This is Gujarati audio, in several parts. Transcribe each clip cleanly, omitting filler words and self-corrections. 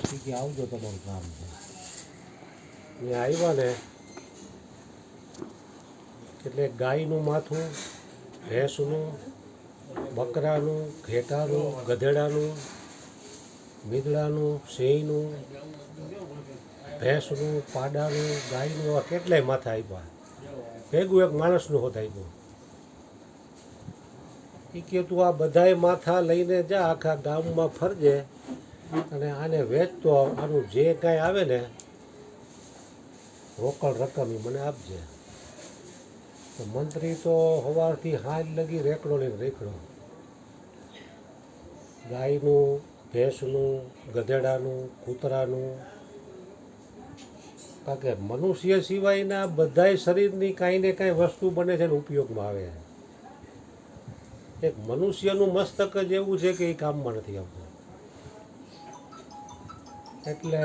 કે આવજો તમારું કામ છે મેં આવ્યા ને એટલે ગાયનું માથું, ભેંસનું, બકરાનું, ઘેટાનું, ગધેડાનું, મીદડાનું, સિંહનું, ભેંસનું, પાડાનું, ગાયનું, એવા કેટલાય માથા આપ્યા. ભેગું એક માણસનું હોત આપ્યું. એ કે તું આ બધાય માથા લઈને જા, આખા ગામમાં ફરજે અને આને વેચતો આનું જે કાંઈ આવે ને રોકડ રકમ એ મને આપજે. તો મંત્રી તો સવારથી સાંજ લગી રેકડો લઈને રેકડો, ગાયનું, ભેંસનું, ગધેડાનું, કૂતરાનું, કારણ કે મનુષ્ય સિવાયના બધાય શરીરની કાંઈ ને કાંઈ વસ્તુ બને છે ને ઉપયોગમાં આવે. એક મનુષ્યનું મસ્તક જ એવું છે કે એ કામમાં નથી આવતું. એટલે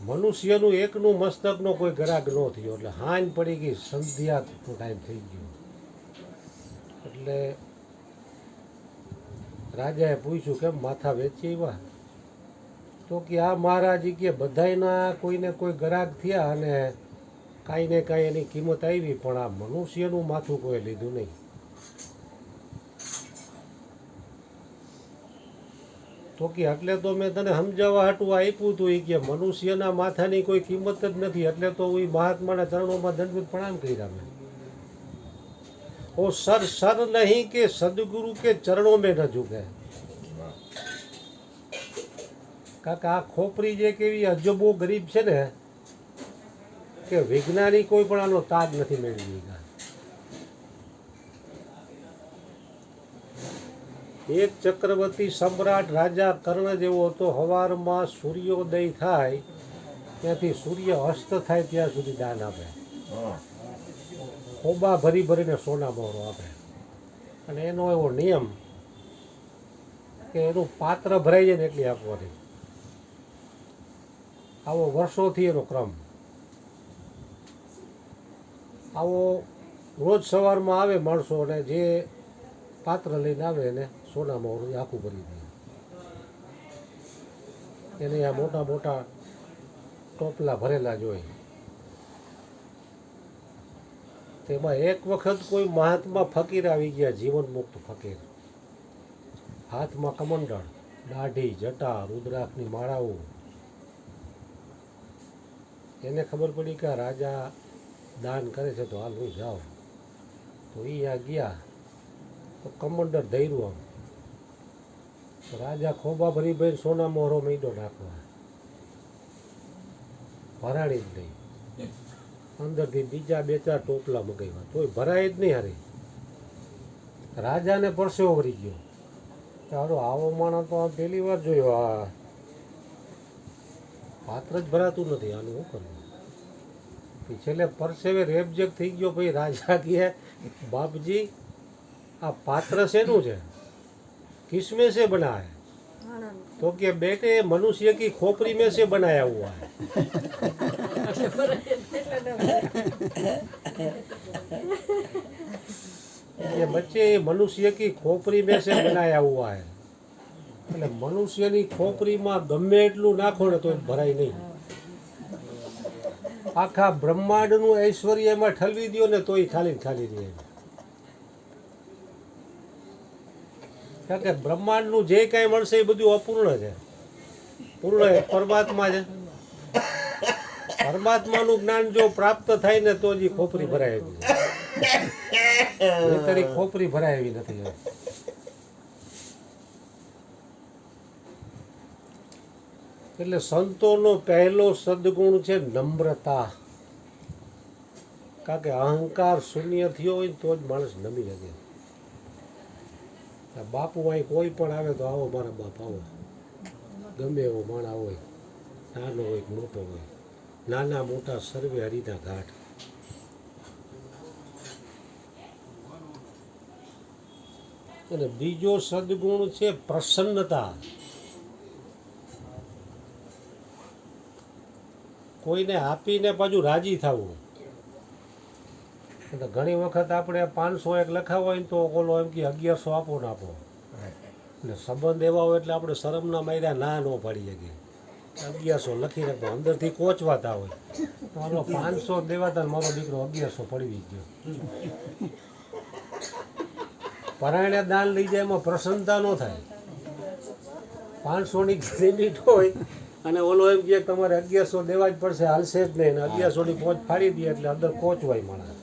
મનુષ્યનું એકનું મસ્તકનો કોઈ ગ્રાહક ન થયો. એટલે હાંજ પડી ગઈ, સંધ્યાનો ટાઈમ થઈ ગયો. એટલે રાજાએ પૂછ્યું કેમ માથા વેચી આવ્યા? તો કે આ મહારાજ કે બધાયના કોઈને કોઈ ગ્રાહક થયા અને કાંઈ ને કાંઈ એની કિંમત આવી, પણ આ મનુષ્યનું માથું કોઈ લીધું નહીં. તો કે એટલે તો મેં તને સમજાવવા હાટું આપ્યું હતું. એ કે મનુષ્યના માથાની કોઈ કિંમત જ નથી, એટલે તો એ મહાત્માના ચરણોમાં દંડવત પ્રણામ કર્યા મેં. ઓ સર સર નહીં કે સદગુરુ કે ચરણો મેં ન ઝુકે. કાકા આ ખોપરી જે કેવી અજબો ગરીબ છે ને કે વિજ્ઞાની કોઈ પણ આનો તાગ નથી મેળવી ગયા. એક ચક્રવર્તી સમ્રાટ રાજા કર્ણ જેવો હતો. સવારમાં સૂર્યોદય થાય ત્યાંથી સૂર્ય અસ્ત થાય ત્યાં સુધી દાન આપે. ખોબા ભરી ભરીને સોના મોહરો આપે. અને એનો એવો નિયમ કે એનું પાત્ર ભરાઈ જાય ને એટલી આપવાની. આવો વર્ષોથી એનો ક્રમ. આવો રોજ સવારમાં આવે માણસો અને જે પાત્ર લઈને આવે એને સોના મોહરું આખું ભરી દે. એને આ મોટા મોટા ટોપલા ભરેલા જ હોય. તેમાં એક વખત કોઈ મહાત્મા ફકીર આવી ગયા, જીવન મુક્ત ફકીર. હાથમાં કમંડળ, દાઢી, જટા, રુદ્રાક્ષની માળાઓ. એને ખબર પડી કે રાજા દાન કરે છે તો હાલ હું જાઉં. તો એ આ ગયા તો કમંડળ ધૈર્યું આમ. તો રાજા ખોબા ભરી ભરી સોના મોહરો મીંડો નાખવા, ભરાણી જ નહીં. અંદરથી બીજા બે ચાર ટોપલા મગાવ્યા તોય ભરાય જ નહીં. હારી રાજાને પરસેવો વળી ગયો. ચાલો આવો માણસ તો આ પહેલી વાર જોયો. આ પાત્ર જ ભરાતું નથી, આનું શું કરવું? છેલ્લે પરસેવે રેબજેક થઈ ગયો. ભાઈ રાજા કહે બાપજી આ પાત્ર શેનું છે? किसमें से बना है? तो क्या बेटे मनुष्य की खोपड़ी में से बनाया हुआ है. ये बच्चे मनुष्य की खोपड़ी में से बनाया हुआ है. એટલે મનુષ્યની ખોપરીમાં ગમે એટલું નાખો ને તો ભરાય નહીં. આખા બ્રહ્માંડનું ઐશ્વર્ય એમાં ઠલવી દો ને તોય ખાલી ખાલી રહે. કારણ કે બ્રહ્માંડનું જે કાંઈ મળશે એ બધું અપૂર્ણ છે. પૂર્ણ પરમાત્મા છે. પરમાત્માનું જ્ઞાન જો પ્રાપ્ત થાય ને તો જ ખોપરી ભરાય એવી છે. ખોપરી ભરાય એવી નથી. એટલે સંતોનો પહેલો સદગુણ છે નમ્રતા. કારણ કે અહંકાર શૂન્ય થયો હોય તો જ માણસ નમી શકે. બાપુ અહીં કોઈ પણ આવે તો આવો મારા બાપ આવો, ગમે એવો માણા હોય, નાનો હોય મોટો હોય, નાના મોટા સર્વે હરિના ઘાટ. અને બીજો સદગુણ છે પ્રસન્નતા. કોઈને આપીને પાછું રાજી થવું. ઘણી વખત આપણે 500 એક લખાવો હોય ને તો ઓલો એમ કે 1100 આપો ને આપો. એટલે સંબંધ એવા હોય એટલે આપણે શરમના માર્યા ના ન પાડી શકીએ. 1100 લખી રાખો, અંદરથી કોચવાતા હોય મારો 500 દેવાતા ને મારો દીકરો 1100 પડવી ગયો. પરાયણે દાન લઈ જાય એમાં પ્રસન્નતા ન થાય. 500ની લિમિટ હોય અને ઓલો એમ કહે તમારે 1100 દેવા જ પડશે, હાલશે જ નહીં, અને 1100ની કોચ ફાડી દે એટલે અંદર કોચવાય માણસ,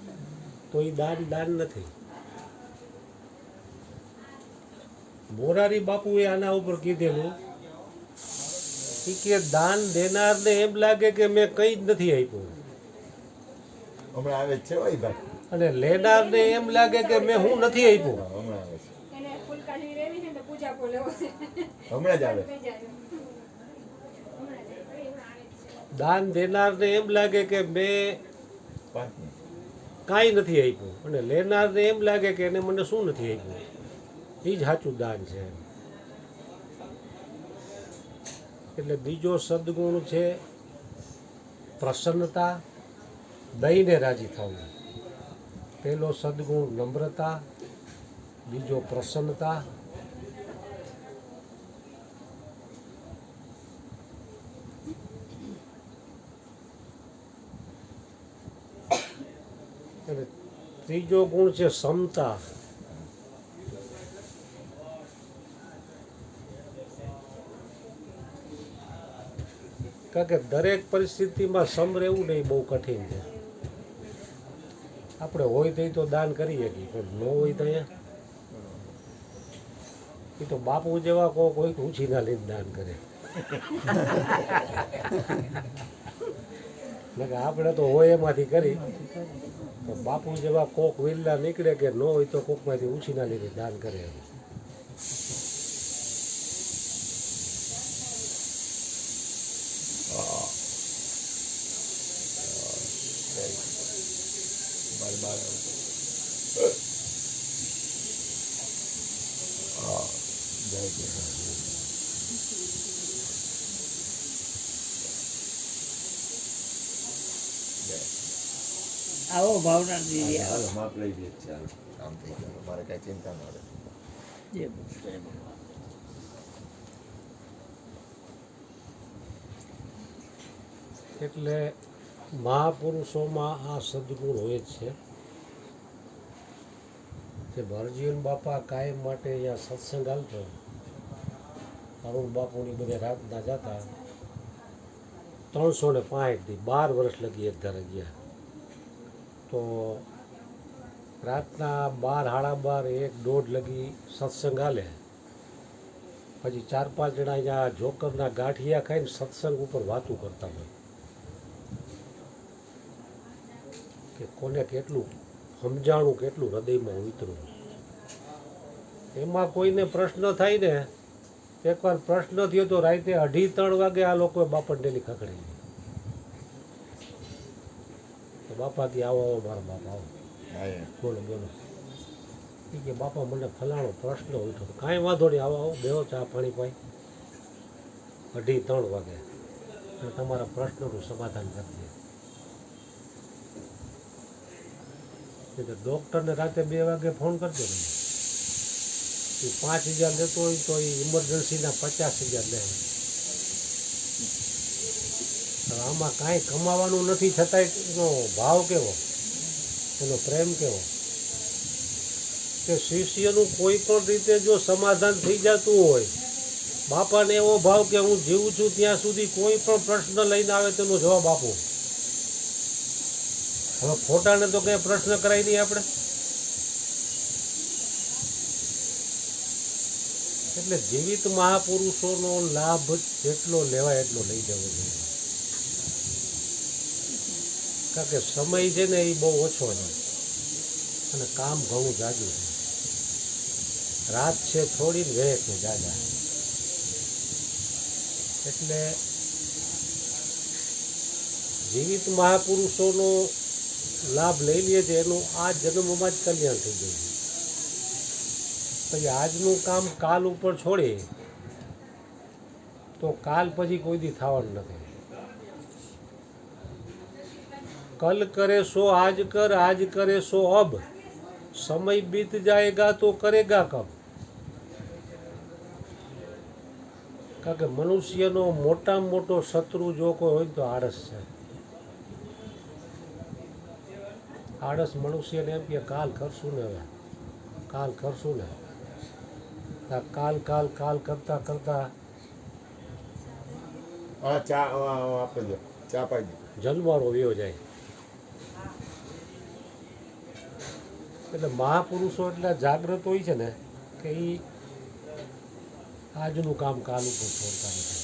તો એ દાન નથી. મોરારી બાપુએ આના ઉપર કીધેલું કે દાન દેનારને એમ લાગે કે મેં કંઈ જ નથી આપ્યું, હમણાં આવે છે ભાઈ ભાઈ, અને લેનારને એમ લાગે કે મેં હું નથી આપ્યું. હમણાં આવે છે, એને ફૂલકાની રેવી છે ને પૂજા કો લેવો છે. હમણાં જ આવે. દાન દેનારને એમ લાગે કે મેં 5 મિનિટ. કાંઈ નથી આપ્યું, અને લેનારને એમ લાગે કે એને મને શું નથી આપ્યું. એ જ સાચું દાન છે. એટલે બીજો સદગુણ છે પ્રસન્નતા, દઈને રાજી થવું. પહેલો સદગુણ નમ્રતા, બીજો પ્રસન્નતા, અને ત્રીજો ગુણ છે ક્ષમતા. કારણ કે દરેક પરિસ્થિતિમાં સમ રહેવું નહીં બહુ કઠિન છે. આપણે હોય તો દાન કરી શકીએ, પણ ન હોય તો એ તો બાપુ જેવા કોઈ ઉછીના લઈને દાન કરે. આપણે તો હોય એમાંથી કરી, તો બાપુ જેવા કોક વિલ્લા નીકળે કે ન હોય તો કોકમાંથી ઉછીના લઈને દાન કરે. મારી બાર હા, જય આવો ભાવનાજી હાલો માપ લઈ દે. ચાલો કામ થઈ ગયું, મારે કઈ ચિંતા ન રહે. જય ભગવાન. એટલે મહાપુરુષોમાં આ સદગુણ હોય જ છે. કે ભરજીવન બાપા કાયમ માટે અહીંયા સત્સંગ હાલતો, અરુણ બાપુની બધે રાતના જતા 365 દી 12 વર્ષ લગી એક ધારે ગયા. તો રાતના 12, 12:30, 1, 1:30 લગી સત્સંગ હાલે. પછી 4-5 જણા અહીંયા જોકરના ગાંઠિયા ખાઈને સત્સંગ ઉપર વાતું કરતા હોય કે કોને કેટલું સમજાણું, કેટલું હૃદયમાં ઉતરું. એમાં કોઈને પ્રશ્ન થાય ને, એકવાર પ્રશ્ન થયો તો રાતે 2:30-3 વાગે આ લોકોએ બાપા ડેલી ખખડી. તો બાપા કે આવો આવો મારા બાપા આવો, બોલો બોલો. એ કે બાપા મને ફલાણો પ્રશ્ન ઉઠ્યો. કાંઈ વાંધો નહીં, આવો આવો, બેહો, ચા પાણી પાઈ. 2:30-3 વાગે અને તમારા પ્રશ્નનું સમાધાન કરી દે. એટલે ડૉક્ટરને રાતે 2 વાગે ફોન કરજો ને, એ 5,000 લેતો હોય તો એ ઇમરજન્સીના 50,000 લે. હવે આમાં કાંઈ કમાવાનું નથી, છતાંય એનો ભાવ કેવો, એનો પ્રેમ કેવો. કે શિષ્યનું કોઈ પણ રીતે જો સમાધાન થઈ જતું હોય, બાપાને એવો ભાવ કે હું જીવું છું ત્યાં સુધી કોઈ પણ પ્રશ્ન લઈને આવે તેનો જવાબ આપો. હવે ખોટાને તો કંઈ પ્રશ્ન કરાય નહીં આપણે. એટલે જીવિત મહાપુરુષોનો લાભ જેટલો લેવાય એટલો લઈ જવો જોઈએ. કારણ કે સમય છે ને એ બહુ ઓછો છે અને કામ ઘણું જાજુ છે. રાત છે થોડી, વેચ ને જાજા. એટલે જીવિત મહાપુરુષોનો લાભ લઈ લે છે એનું આ જન્મમાં જ કલ્યાણ થઈ ગયું. પછી આજનું કામ કાલ ઉપર છોડીએ તો કાલ પછી કોઈ દી થવાનું નથી. કલ કરે સો આજ કર, આજ કરે સો અબ, સમય बीत जाएगा तो करेगा कब. કારણ કે મનુષ્યનો મોટામાં મોટો શત્રુ જો કોઈ હોય ને તો આળસ છે. આળસ મનુષ્યને એમ કે કાલ કરશું ને, હવે કાલ કરશું ને. આ કાલ કાલ કાલ કરતા કરતા હા ચા આપી દો, ચા પાઈ દો. જન્મારો વયો જાય. એટલે મહાપુરુષો એટલા જાગ્રત હોય છે ને કે એ આજનું કામ કાલ ઉપર છોડતા નથી.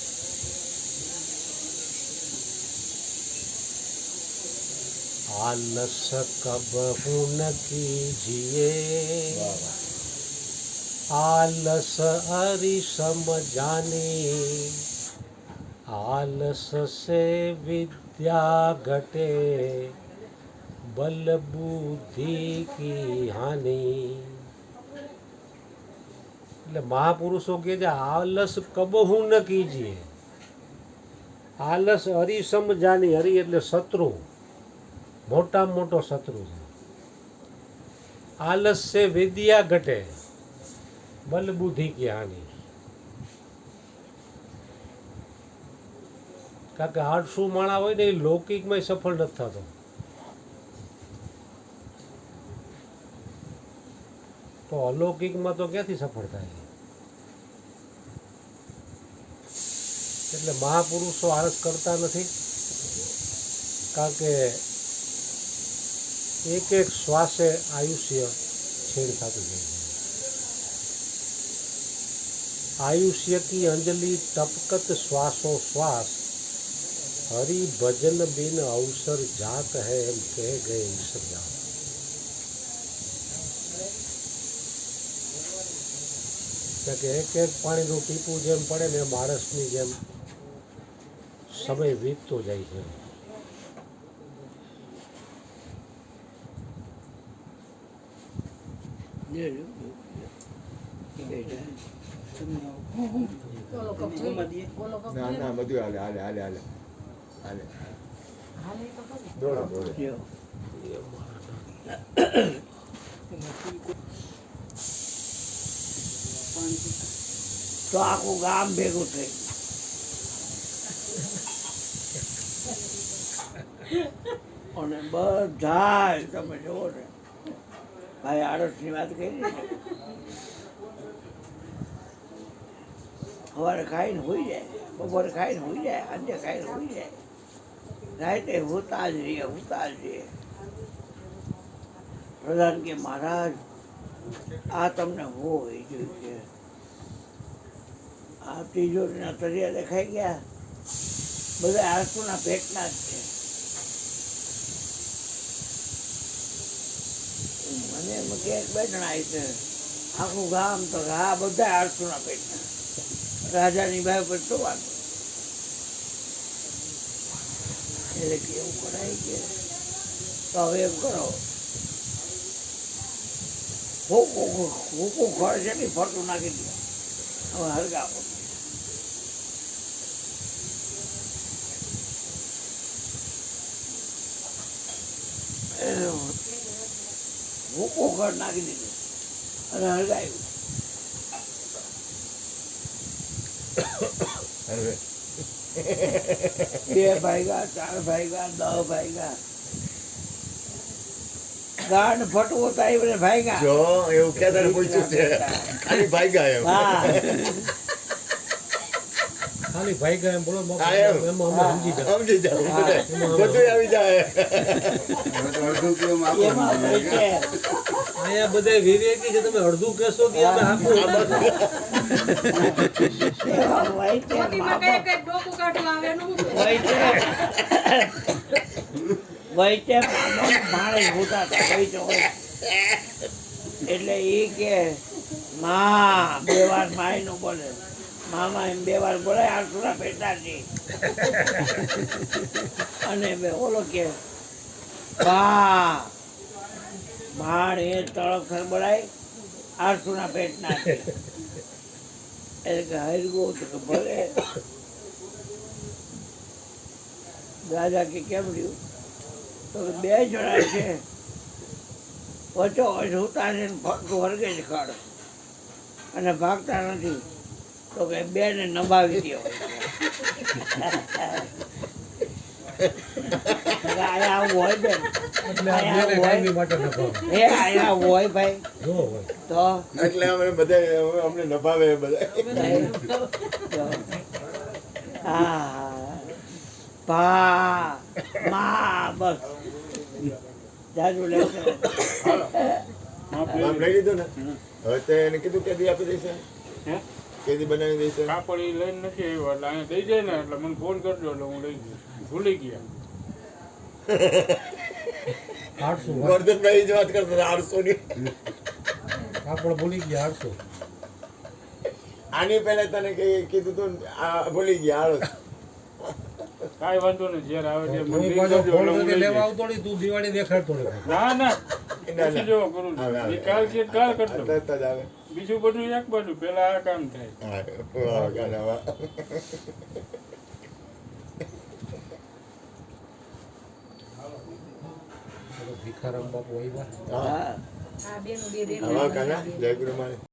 આલસ કબહુ ન કીજીએ, વાહ વાહ. आलस अरिसम जाने, आलस से विद्या घटे, बल बुद्धि की हानि. એટલે મહાપુરુષો કહે છે આલસ કબહુ ન કીજીએ. આલસ હરિસમ જાની. હરિ એટલે શત્રુ, મોટામાં મોટો શત્રુ છે. આલસ સે વિદ્યા ઘટે, બલ બુદ્ધિ की हानि. કારણ કે આળસુ માણા હોય ને એ લૌકિકમાં સફળ નથી થતો. તો અલૌકિકમાં તો ક્યાંથી સફળ થાય? એટલે મહાપુરુષો આળસ કરતા નથી. કારણ કે એક એક શ્વાસે આયુષ્ય છેડ થતું જાય છે. आयुष्य की अंजलि टपकत श्वासों श्वास, हरि भजन बिन अवसर जात है एम कह गए ईश्वर जात. કે એક એક પાણીનું ટીપું જેમ પડે ને માણસની જેમ સમય વીતતો જાય છે. ના ના બધું હાલે હાલે હાલે હાલે હાલે. દોડો દોડો. તો આખું ગામ ભેગું થઈ અને બધા તમે જુઓ ને ભાઈ આળસની વાત કરી ને, સવારે ખાઈને હોઈ જાય, બપોરે ખાઈને હોઈ જાય, સાંજે ખાઈને હોઈ જાય, રાતે હોતા જ રહીએ હોતા જ રહીએ. પ્રધાન કે મહારાજ આ તમને હોય જોયું છે, આ તિજોરીના તરિયા દેખાઈ ગયા, બધા આળસુના પેટના જ છે. મને એમ કે એક બેઠણ આવી છે, આખું ગામ તો હા બધા આળસુના પેટના. રાજાની ભાઈ પર તો વાંધો એટલે કે એવું કરાય કે તો હવે એમ કરો ભૂકું ખોળ છે ને ફરતું નાખી દો, હવે હરગાવો. ભૂકું ખોળ નાખી દીધું અને હરગાયું. હવે બે ભાગ્યા, 4 ભાગ્યા, 10 ભાગ્યા, ગાંઠ ફટવો તો આવી ભાગ્યા. જો એવું ક્યાં તને પૂછ્યું છે? ખાલી ભાગ્યા એમ. હા ખાલી ભાઈ ગયા એમ બોલો હા, એમ. એમાં અમે સમજી જાઓ. સમજી જાવ હા. બધું આવી જાય. એમાં વચ્ચે અહીંયા બધા વિવેકી છે, તમે અડધું કહેશો કે અમે આખું એમાં વચ્ચે મોટીમાં કઈ કઈ ડોકું કાઢવા આવે એનું શું? વચ્ચે માણસ હોતા હતા વચ્ચે. એટલે એ કે માં 2 વાર માય નું બોલે, મામા એમ 2 વાર બોલે, આળસુના પેટાથી. અને ઓલો કે બા ભાણ એ તળપસર બોલાય, આળસુના પેટના છે. એટલે કે હરગો તો કે ભલે. રાજા કે કેમ રહ્યું? તો 2 જણા છે, વચ્ચો હોતા છે ને ફરતું હરગે જ ખડ અને ભાગતા નથી. તો કે બેને નભાવી દો આયા આવું હોય બેન એટલે આ બેને કાયમી માટે નભાવે. એ આયા હોય ભાઈ જો હોય તો એટલે અમે બધા અમને નભાવે બધા હા ભા મા બસ જાજુ લેશે આમ લઈ લીધું ને હવે તે એને કીધું કેદી આપી દેશે હે? કેદી બનાવી દેશે કાપડ ઈ લઈને નથી આવ્યો એટલે અહીંયા દઈ જાય ને એટલે મને ફોન કરજો એટલે હું લઈ જઈશ ભૂલી ગયા 800 ગોરધનભાઈ જ વાત કરતા હતા 800 ની કાપડ ભૂલી ગયા 800. આની પહેલા તને કીધું તું આ ભૂલી ગયા હાલો કાંઈ વાંધો નહીં જ્યારે આવે ત્યારે મને કોઈ ring પાછો કરજો ફોન એટલે હું કરીને લઈ લેવા જઈશ. આવતો નહીં, તું દિવાળી દેખાડતો નહીં. ના ના ના, પછી જેવો કરું આવે, આવે. છું એ કાલ છે કાલ કરતો તરત જ આવે બીજું બધું એક બાજુ પેલા આ કામ થાય હા વાહ ગાના વાહ ભીખારામ બાપુ આવ્યા. હા હા આ બેનું બે વાહ ગાના જય ગુરુ મારે